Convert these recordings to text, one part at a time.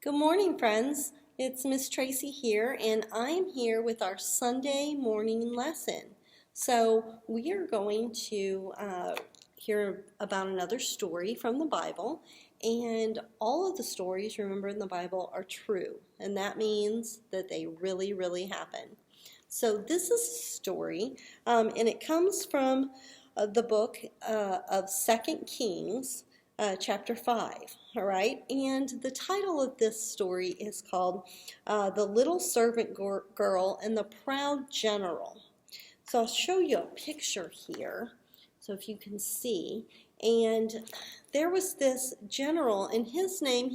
Good morning, friends. It's Miss Tracy here, and I'm here with our Sunday morning lesson. So, we are going to hear about another story from the Bible, and all of the stories, remember, in the Bible are true, and that means that they really, really happen. So, this is a story, and it comes from the book of Second Kings chapter 5, all right? And the title of this story is called The Little Servant Girl and the Proud General. So I'll show you a picture here, so if you can see. And there was this general, and his name,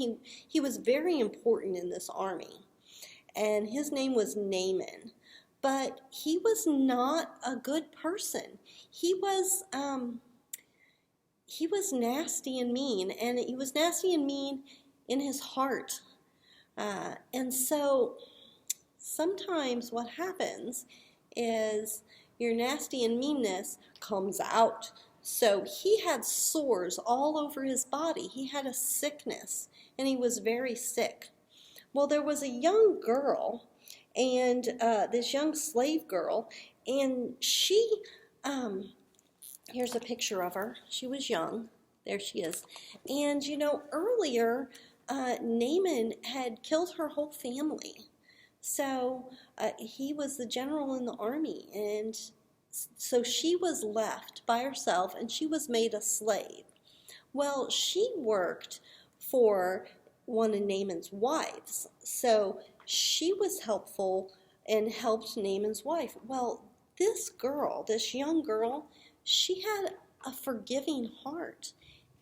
he was very important in this army. And his name was Naaman. But he was not a good person. He was nasty and mean, and he was nasty and mean in his heart. And so sometimes what happens is your nasty and meanness comes out. So he had sores all over his body. He had a sickness, and he was very sick. Well, there was a young girl, and this young slave girl, and she here's a picture of her. She was young. There she is. And, earlier, Naaman had killed her whole family. So he was the general in the army. And so she was left by herself, and she was made a slave. Well, she worked for one of Naaman's wives. So she was helpful and helped Naaman's wife. Well, this girl, this young girl, she had a forgiving heart,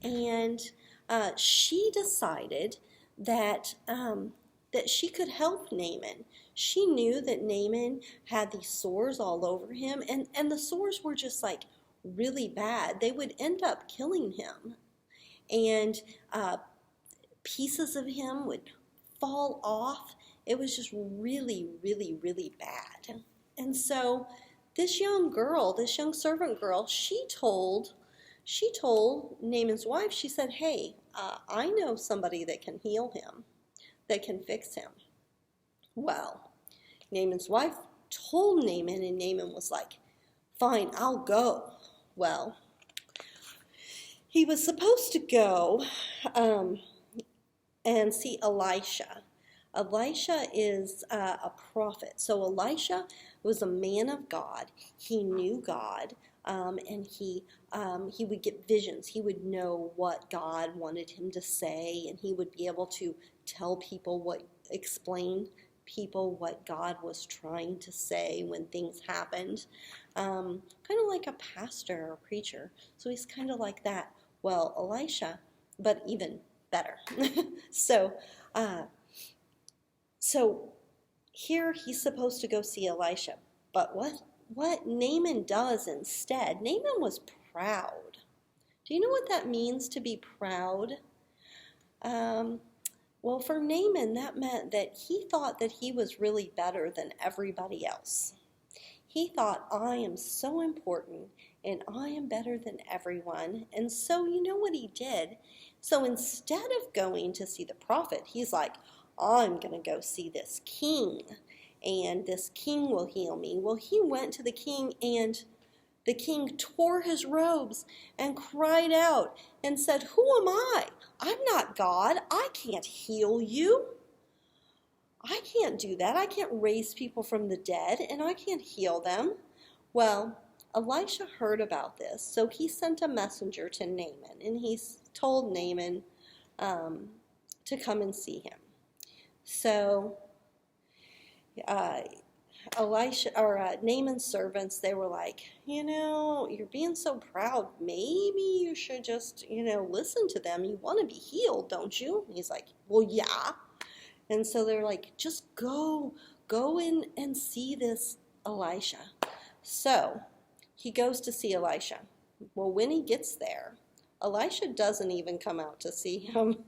and she decided that she could help Naaman. She knew that Naaman had these sores all over him, and the sores were just like really bad. They would end up killing him, and pieces of him would fall off. It was just really, really, really bad. And so this young servant girl, she told Naaman's wife, she said, hey, I know somebody that can heal him, that can fix him. Well, Naaman's wife told Naaman, and Naaman was like, fine, I'll go. Well, he was supposed to go and see Elisha. Elisha is a prophet. So Elisha was a man of God. He knew God, and he would get visions. He would know what God wanted him to say, and he would be able to explain people what God was trying to say when things happened. Kind of like a pastor or preacher. So he's kind of like that. Well, Elisha, but even better. So here he's supposed to go see Elisha. But what Naaman does instead, Naaman was proud. Do you know what that means, to be proud? Well, for Naaman, that meant that he thought that he was really better than everybody else. He thought, I am so important, and I am better than everyone. And so you know what he did? So instead of going to see the prophet, he's like, I'm going to go see this king, and this king will heal me. Well, he went to the king, and the king tore his robes and cried out and said, who am I? I'm not God. I can't heal you. I can't do that. I can't raise people from the dead, and I can't heal them. Well, Elisha heard about this, so he sent a messenger to Naaman, and he told Naaman to come and see him. So Naaman's servants, they were like, you're being so proud. Maybe you should just, listen to them. You want to be healed, don't you? And he's like, well, yeah. And so they're like, just go in and see this Elisha. So he goes to see Elisha. Well, when he gets there, Elisha doesn't even come out to see him.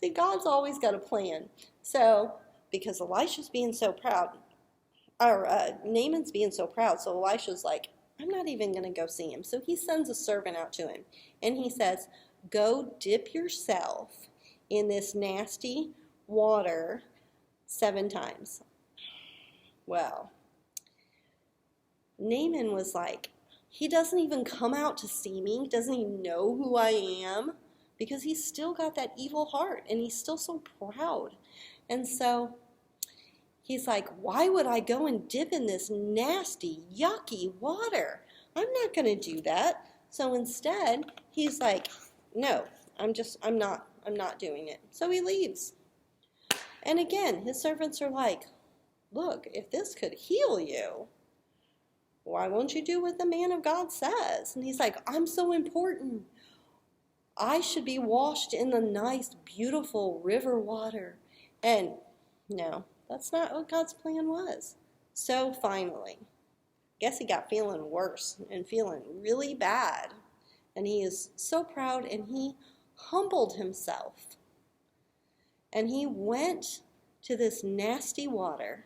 See, God's always got a plan. So, because Elisha's being so proud, Naaman's being so proud, so Elisha's like, I'm not even going to go see him. So he sends a servant out to him, and he says, go dip yourself in this nasty water 7 times. Well, Naaman was like, he doesn't even come out to see me, doesn't even know who I am, because he's still got that evil heart, and he's still so proud. And so he's like, why would I go and dip in this nasty, yucky water? I'm not going to do that. So instead, he's like, no, I'm not doing it. So he leaves. And again, his servants are like, look, if this could heal you, why won't you do what the man of God says? And he's like, I'm so important. I should be washed in the nice, beautiful river water. And no, that's not what God's plan was. So finally, guess he got feeling worse and feeling really bad. And he is so proud, and he humbled himself. And he went to this nasty water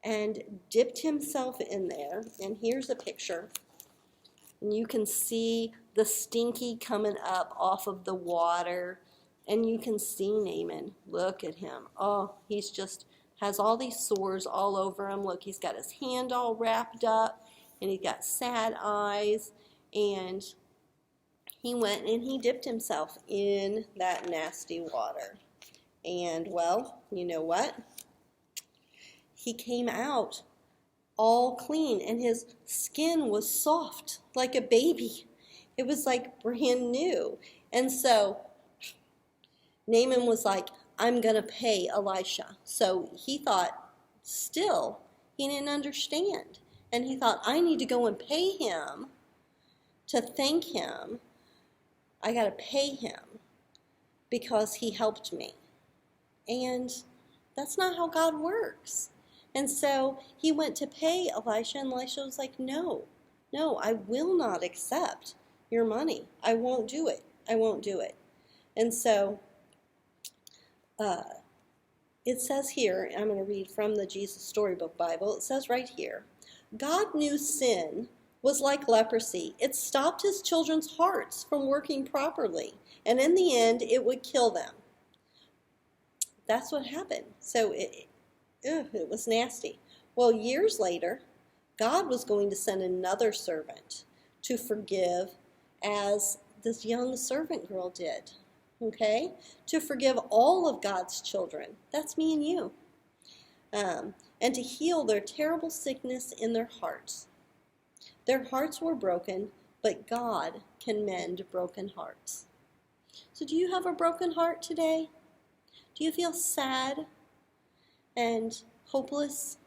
and dipped himself in there. And here's a picture. And you can see the stinky coming up off of the water. And you can see Naaman. Look at him. Oh, he's just has all these sores all over him. Look, he's got his hand all wrapped up. And he's got sad eyes. And he went and he dipped himself in that nasty water. And, well, you know what? He came out all clean, and his skin was soft like a baby. It was like brand new. And so Naaman was like, I'm going to pay Elisha. So he thought, still, he didn't understand. And he thought, I need to go and pay him to thank him. I got to pay him because he helped me. And that's not how God works. And so he went to pay Elisha, and Elisha was like, no, I will not accept your money. I won't do it. I won't do it. And so it says here, I'm going to read from the Jesus Storybook Bible. It says right here, God knew sin was like leprosy. It stopped his children's hearts from working properly, and in the end, it would kill them. That's what happened. So it was nasty. Well, years later, God was going to send another servant to forgive, as this young servant girl did, okay? To forgive all of God's children. That's me and you. And to heal their terrible sickness in their hearts. Their hearts were broken, but God can mend broken hearts. So do you have a broken heart today? Do you feel sad and hopeless?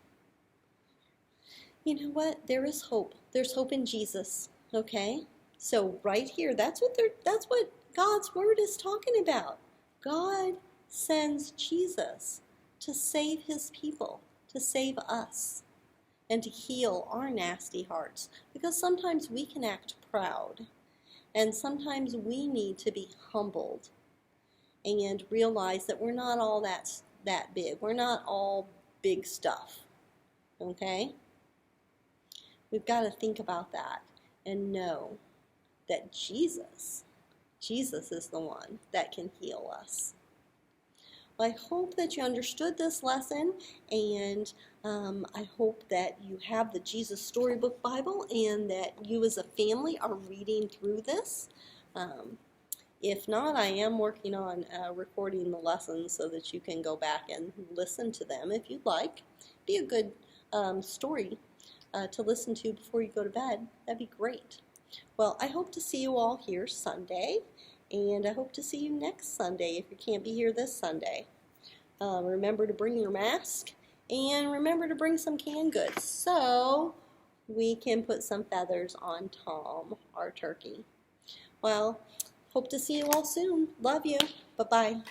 You know what? There is hope. There's hope in Jesus, okay? So right here, that's what God's word is talking about. God sends Jesus to save his people, to save us, and to heal our nasty hearts. Because sometimes we can act proud, and sometimes we need to be humbled and realize that we're not all that big. We're not all big stuff, okay? We've got to think about that and know that Jesus is the one that can heal us. Well, I hope that you understood this lesson, and I hope that you have the Jesus Storybook Bible and that you as a family are reading through this. If not, I am working on recording the lessons so that you can go back and listen to them if you'd like. Be a good story to listen to before you go to bed. That'd be great. Well, I hope to see you all here Sunday, and I hope to see you next Sunday if you can't be here this Sunday. Remember to bring your mask, and remember to bring some canned goods so we can put some feathers on Tom, our turkey. Well, hope to see you all soon. Love you. Bye-bye.